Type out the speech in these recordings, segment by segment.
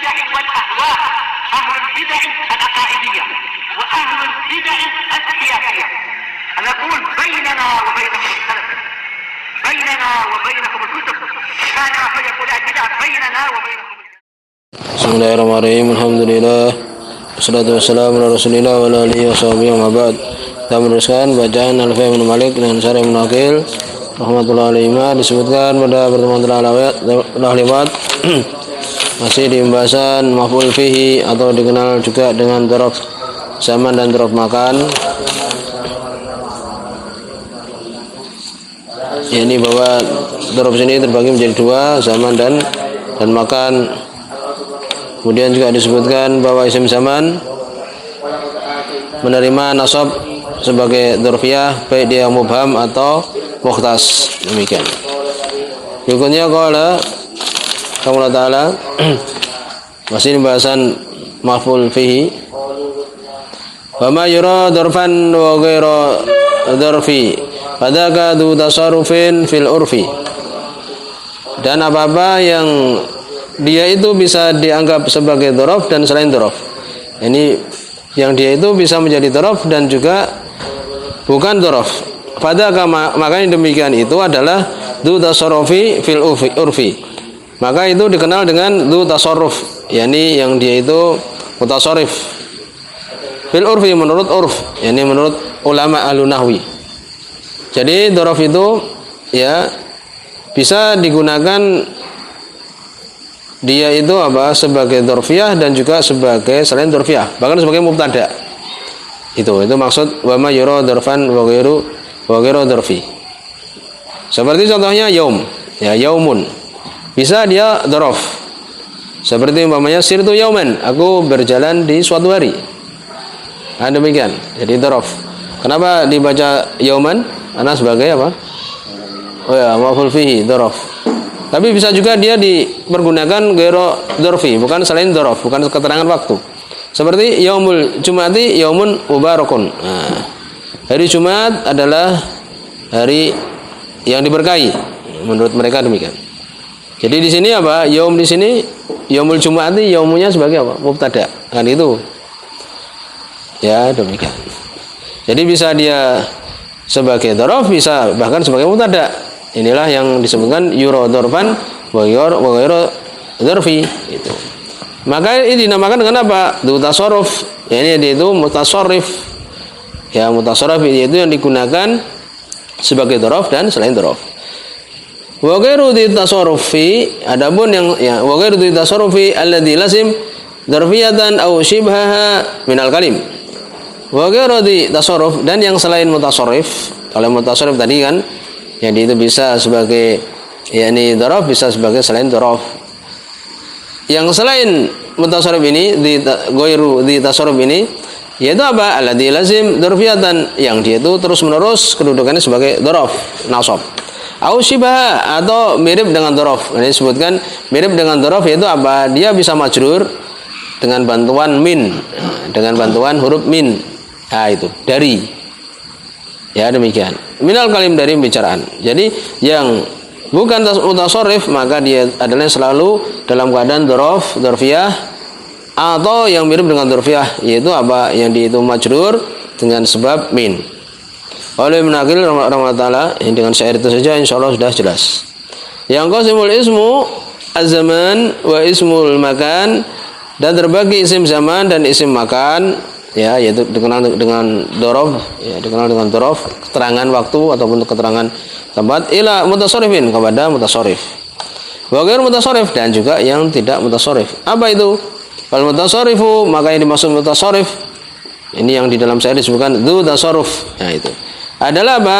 البدع والأهواء، أهل البدع العقائدية وأهل البدع السياسية. نقول بيننا وبينكم السلف، بيننا وبينكم الكتب، كان فيقول البدع بيننا وبينكم. Bismillahirrahmanirrahim. Alhamdulillah. Wassalatu wassalamu ala Rasulillah wa ala alihi washabihi wa ba'd. Kita meneruskan bacaan Alfiah bin Malik dengan Syarah Ibnu Aqil rahmatullahi alaihi. Disebutkan pada pertemuan telah lewat masih di pembahasan maf'ul fihi atau dikenal juga dengan dzaraf zaman dan dzaraf makan. Ini bahwa dzaraf sini terbagi menjadi dua, zaman dan makan. Kemudian juga disebutkan bahwa isim zaman menerima nasab sebagai dzarfiyah baik dia mubham atau mukhtas. Demikian. Berikutnya qala Allah Ta'ala masih pembahasan maf'ul fihi. Wa ma yura dzarfan wa ghairu dzarfi fadaka du tasarrufin fil urfi. Dan apa-apa yang dia itu bisa dianggap sebagai dzaraf dan selain dzaraf. Ini yang dia itu bisa menjadi dzaraf dan juga bukan dzaraf. Fadaka, makanya demikian itu adalah du tasarrufi fil urfi. Maka itu dikenal dengan du tasarruf, yakni yang dia itu mutasarrif fil urfi menurut urf, yakni menurut ulama ahlu nahwi. Jadi dzaraf itu ya bisa digunakan dia itu apa sebagai dzarfiyah dan juga sebagai selain dzarfiyah, bahkan sebagai mubtada. Itu maksud wa ma yura dzarfan wa ghairu dzarfi. Seperti contohnya yaum, ya yaumun. Bisa dia dzaraf. Seperti umpamanya sirtu yauman, aku berjalan di suatu hari. Nah, demikian. Jadi dzaraf. Kenapa dibaca yauman? Karena sebagai apa? Oh ya, maf'ul fihi dzaraf. Tapi bisa juga dia dipergunakan ghairu dzarfi, bukan selain dzaraf, bukan keterangan waktu. Seperti yaumul jum'ati yaumun mubarakun. Nah, hari Jumat adalah hari yang diberkahi menurut mereka demikian. Jadi di sini apa? Yaum di sini yaumul jum'ati yaumunya sebagai apa? Mubtada. Kan itu. Ya, demikian. Jadi bisa dia sebagai dzaraf, bisa bahkan sebagai mubtada. Inilah yang disebutkan yura dzarfan wa ghairu dzarfi itu. Maka ini dinamakan dengan apa? Du tasarruf. Ya, ini itu mutasarrif. Ya, mutasarrif itu yang digunakan sebagai dzaraf dan selain dzaraf. Wa ghairu tasarrufi, adapun yang ya wa ghairu tasarrufi alladzi lazim dzarfiyatan aw shibhaha minal kalim. Wa ghairu tasarruf, dan yang selain mutasarrif. Kalau mutasarrif tadi kan yang itu bisa sebagai yakni dzaraf, bisa sebagai selain dzaraf. Yang selain mutasarrif ini di ghairu tasarruf ini yaitu apa? Alladzi lazim dzarfiyatan, yang dia itu terus-menerus kedudukannya sebagai dzaraf nasab. Au syibah, atau mirip dengan dzaraf. Ini disebutkan mirip dengan dzaraf yaitu apa? Dia bisa majrur dengan bantuan min, dengan bantuan huruf min. Nah, itu dari. Ya, demikian. Minal kalim, dari pembicaraan. Jadi yang bukan mutasarrif maka dia adalah selalu dalam keadaan dzaraf, dzarfiyah, atau yang mirip dengan dzarfiyah yaitu apa? Yang dia itu majrur dengan sebab min. Oleh Ibnu Aqil rahimahullah, dengan syair itu saja insyaallah sudah jelas. Yang qasimul ismu az-zaman wa ismul makan, dan terbagi isim zaman dan isim makan. Ya, yaitu dikenal dengan dzaraf, ya, dikenal dengan dzaraf, keterangan waktu ataupun keterangan tempat, ila mutasarrifin, kepada mutasarrif. Wa ghairu mutasarrif, dan juga yang tidak mutasarrif. Apa itu? Fal mutasarrifu, maka yang dimaksud mutasarrif ini yang di dalam syair disebutkan dzu tasarruf. Nah, itu adalah apa?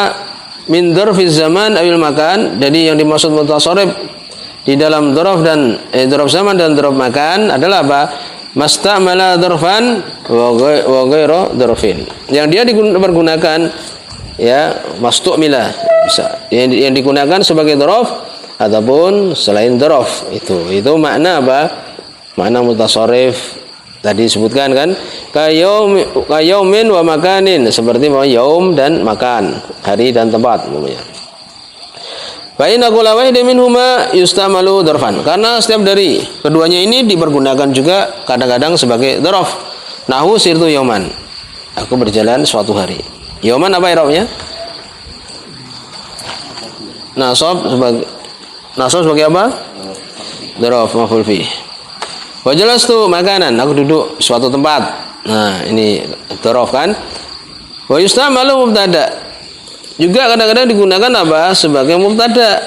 Min dzarfiz zaman awil makan. Jadi yang dimaksud mutasarrif di dalam dzaraf dan dzaraf zaman dan dzaraf makan adalah apa? Mastamala dzarfan wa ghairu dzarfin. Yang dia dipergunakan ya mastumila, bisa yang digunakan sebagai dzaraf ataupun selain dzaraf. Itu makna apa? Makna mutasarrif tadi disebutkan kan, kayaumin wa makanin, seperti yaum dan makan, hari dan tempat namanya. Fa inna kulla wahidin minhuma yustamalu dzarfan. Karena setiap dari keduanya ini dipergunakan juga kadang-kadang sebagai dzaraf. Nahu sirtu yauman. Aku berjalan suatu hari. Yauman apa i'rabnya? Nasab sebagai apa? Dzaraf maf'ul fi. Wa jalastu makanan, aku duduk suatu tempat. Nah, ini dzaraf kan? Wa yustamalu mubtada. Juga kadang-kadang digunakan apa? Sebagai mubtada.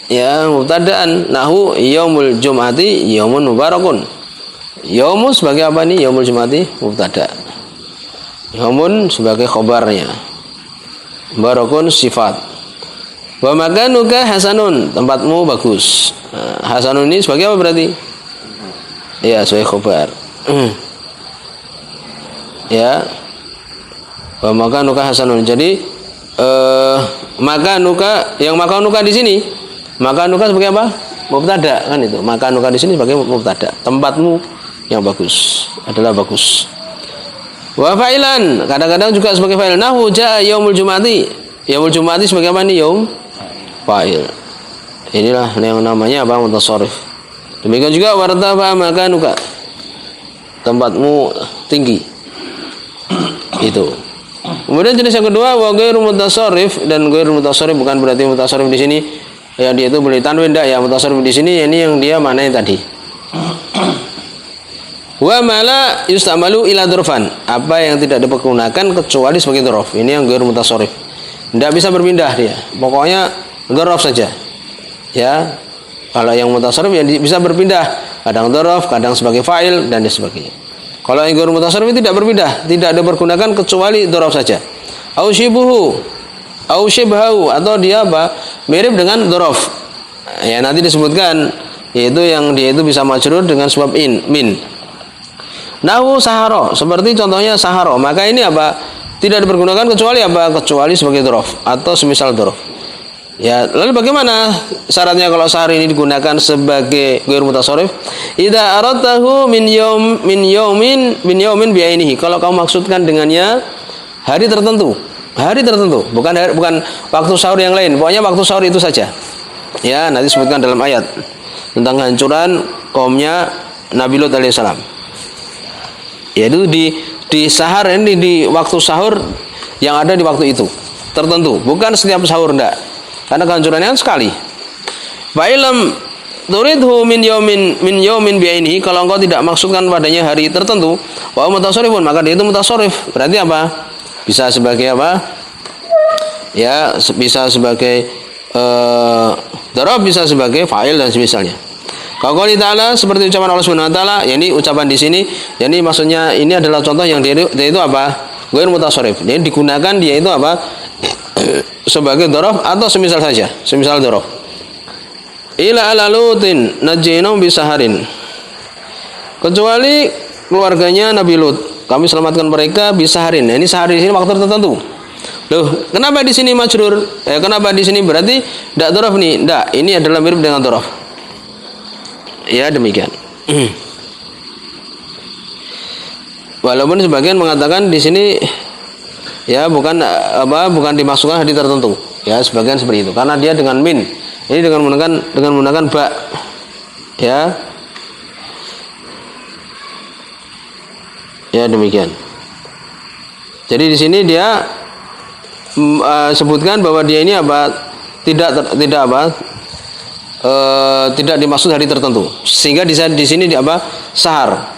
Ya, mubtadaan. Nahu yaumul jum'ati yaumun mubarakun. Yaumu sebagai apa nih? Yaumul jum'ati mubtada. Yaumun sebagai khobarnya. Mubarakun sifat. Wa makanuka hasanun, tempatmu bagus. Nah, hasanun ini sebagai apa berarti? Ya, sebagai khobar. Ya. Wa makanuka hasanun. Jadi makanuka, yang makanuka di sini, makanuka sebagai apa? Mubtada kan itu. Makanuka di sini sebagai mubtada. Tempatmu yang bagus adalah bagus. Wa fa'ilan, kadang-kadang juga sebagai fa'il. Nahu jaa yaumul jum'ati. Yaumul jum'ati sebagai apa nih? Yaum fa'il. Inilah yang namanya apa? Mutasharrif. Demikian juga wartafa makanuka. Tempatmu tinggi. Itu. Kemudian jenis yang kedua wa ghairu mutasharrif, dan ghairu mutasharrif bukan berarti mutasharrif di sini ya dia itu boleh tanwin enggak ya. Mutasharrif di sini ini yang dia mana yang tadi. Wa mala yustamalu ila dzarfan, apa yang tidak dipergunakan kecuali sebagai dzaraf. Ini yang ghairu mutasharrif. Enggak bisa berpindah dia. Pokoknya dzaraf saja. Ya. Kalau yang mutasharrif ya bisa berpindah, kadang dzaraf, kadang sebagai fa'il dan sebagainya. Kalau yang ghairu mutasharrif tidak berpindah, tidak dipergunakan kecuali dzaraf saja. Au shibuhu, au shibhahu, atau dia apa? Mirip dengan dzaraf. Ya nanti disebutkan, yaitu yang dia itu bisa majrur dengan sebab min. Nahu saharo, seperti contohnya saharo, maka ini apa? Tidak dipergunakan kecuali apa? Kecuali sebagai dzaraf atau semisal dzaraf. Ya, lalu bagaimana syaratnya kalau sahar ini digunakan sebagai ghairu mutasharrif? Idza aradtahu min yaumin bi'ainihi. Kalau kamu maksudkan dengannya hari tertentu. Hari tertentu, bukan waktu sahur yang lain. Pokoknya waktu sahur itu saja. Ya, nanti disebutkan dalam ayat tentang hancuran kaumnya Nabi Lut alaihissalam. Yaitu di sahar ini, di waktu sahur yang ada di waktu itu tertentu, bukan setiap sahur enggak. Karena kehancurannya kan sekali. Fa'ilam turidhu min yaumin bi'ainihi, kalau engkau tidak maksudkan padanya hari tertentu, wa mutasharrifun, maka dia itu mutasharrif. Berarti apa? Bisa sebagai apa? Ya, bisa sebagai dzaraf, bisa sebagai fa'il dan semisalnya. Qauli ta'ala, seperti ucapan Allah Subhanahu wa taala, yakni ucapan di sini, yakni maksudnya ini adalah contoh yang dia itu apa? Ghairu mutasharrif. Dia digunakan dia itu apa? Sebagai dzaraf atau semisal saja, semisal dzaraf. Ila ala lutin najjaynahum bisaharin, kecuali keluarganya Nabi Lut, kami selamatkan mereka bisaharin. Nah, ini sehari di sini waktu tertentu. Loh, kenapa di sini majrur? Kenapa di sini berarti tidak dzaraf nih? Tidak, ini adalah mirip dengan dzaraf. Ya, demikian. Walaupun sebagian mengatakan di sini ya bukan dimasukkan hari tertentu. Ya, sebagian seperti itu. Karena dia dengan min. Ini dengan menggunakan ba. Ya. Ya, demikian. Jadi di sini dia sebutkan bahwa dia ini apa? Tidak dimaksud hari tertentu. Sehingga di sini apa? Sahar.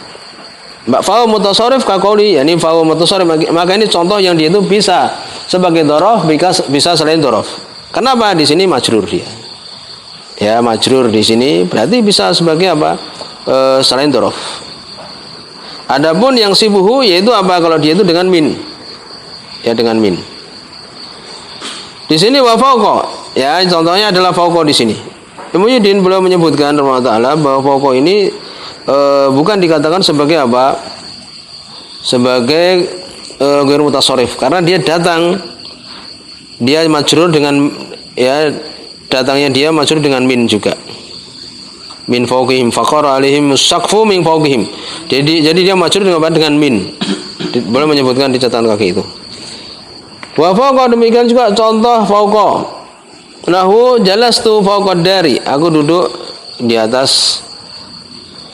Fa mutasharrif ka qauli, yakni fa mutasharrif, maka ini contoh yang dia itu bisa sebagai dzaraf, bisa selain dzaraf. Kenapa di sini majrur dia? Ya, majrur di sini berarti bisa sebagai apa? Selain dzaraf. Adapun yang sibuhu yaitu apa? Kalau dia itu dengan min. Ya, dengan min. Di sini wa fauqa. Ya, contohnya adalah fauqa di sini. Kemudian beliau menyebutkan rahimahullah bahwa fauqa ini bukan dikatakan sebagai apa? Sebagai ghairu mutasharrif, karena dia datang, dia majrur dengan, ya, datangnya dia majrur dengan min juga. Min fawqihim faqara alaihim musaqfu min fawqihim. Jadi dia majrur dengan min. Boleh menyebutkan di catatan kaki itu. Wa fawqa, demikian juga contoh fawqa. Nahu jalastu fawqad dari. Aku duduk di atas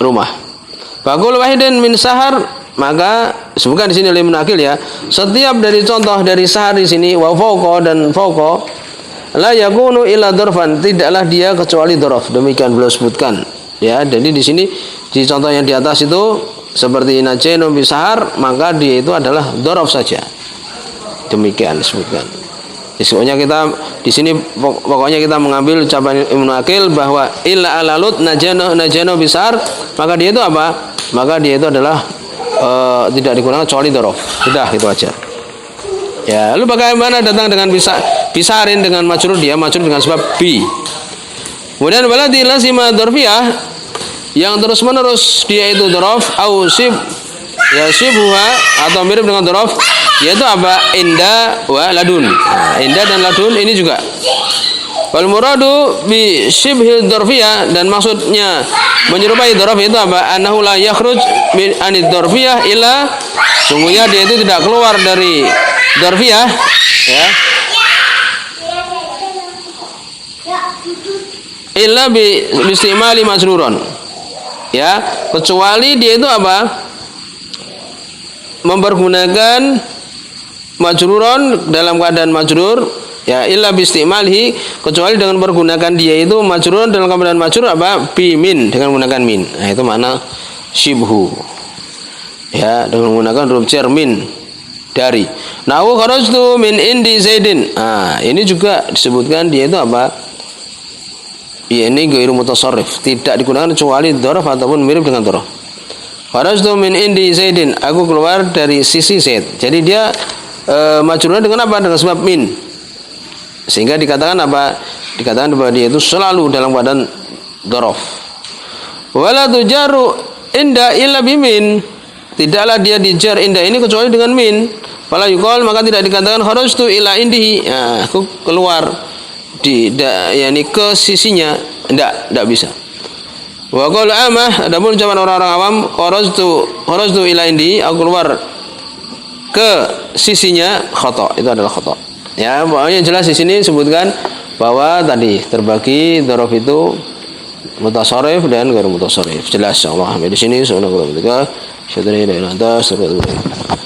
rumah. Faqul wahidin min sahar, maka sebutkan di sini oleh Ibnu Aqil ya. Setiap dari contoh dari sahar di sini wa fawqa dan fawqa la yakunu illa dzarfan, tidaklah dia kecuali dzaraf. Demikian beliau sebutkan. Ya, jadi di sini di contoh yang di atas itu seperti najenu bi sahar, maka dia itu adalah dzaraf saja. Demikian disebutkan. Pokoknya kita di sini pokoknya kita mengambil ucapan Ibnu Aqil bahwa illa alalut najanu besar, maka dia itu apa? Maka dia itu adalah tidak digunakan kecuali dzaraf. Sudah itu aja. Ya, lalu bagaimana datang dengan bisarin dengan majrur, dia majrur dengan sebab bi. Kemudian baladi lazima dzarfiyah yang terus-menerus dia itu dzaraf au sib ya sibha atau mirip dengan dzaraf, yaitu apa? Inda wa ladun. Nah, inda dan ladun ini juga. Wal muradu bi syibhil dzarfiyah, dan maksudnya menyerupai dzaraf itu apa? Annahu la yakhruj min anid dzarfiyah illa, sungguhnya dia itu tidak keluar dari dzarfiyah ya. Illa bi istimali majruron. Ya, kecuali dia itu apa? Mempergunakan majruron dalam keadaan majrur ya, illa bistimalhi, kecuali dengan pergunakan dia itu majruron dalam keadaan majrur apa? Bimin, dengan menggunakan min. Nah, itu makna syibhu. Ya, dengan menggunakan huruf jar min, dari. Nahu kharajtu min indi Zaidin. Nah, ini juga disebutkan dia itu apa? Ya, ini ghairu mutasarrif, tidak digunakan kecuali dzaraf ataupun mirip dengan dzaraf. Kharajtu min indi Zaidin, aku keluar dari sisi Zaid. Jadi dia majrurnya dengan apa? Dengan sebab min. Sehingga dikatakan apa? Dikatakan bahwa dia itu selalu dalam keadaan dzaraf. Wala tujaru inda illa bimin. Tidaklah dia dijar inda ini kecuali dengan min. Fala yuqal, maka tidak dikatakan kharajtu ila indihi. Nah, aku keluar yakni ke sisinya. Tidak bisa. Wa qala amah, adapun ucapan orang-orang awam, kharajtu ila indi, aku keluar ke sisinya, khata. Itu adalah khata. Ya, pokoknya jelas di sini sebutkan bahwa tadi terbagi dzaraf itu mutasarrif dan ghairu mutasarrif. Jelas insyaallah. Sampai di sini subhanallah wa bihamdihi, asyhadu an la ilaha illa anta, astaghfiruka wa atubu ilaik.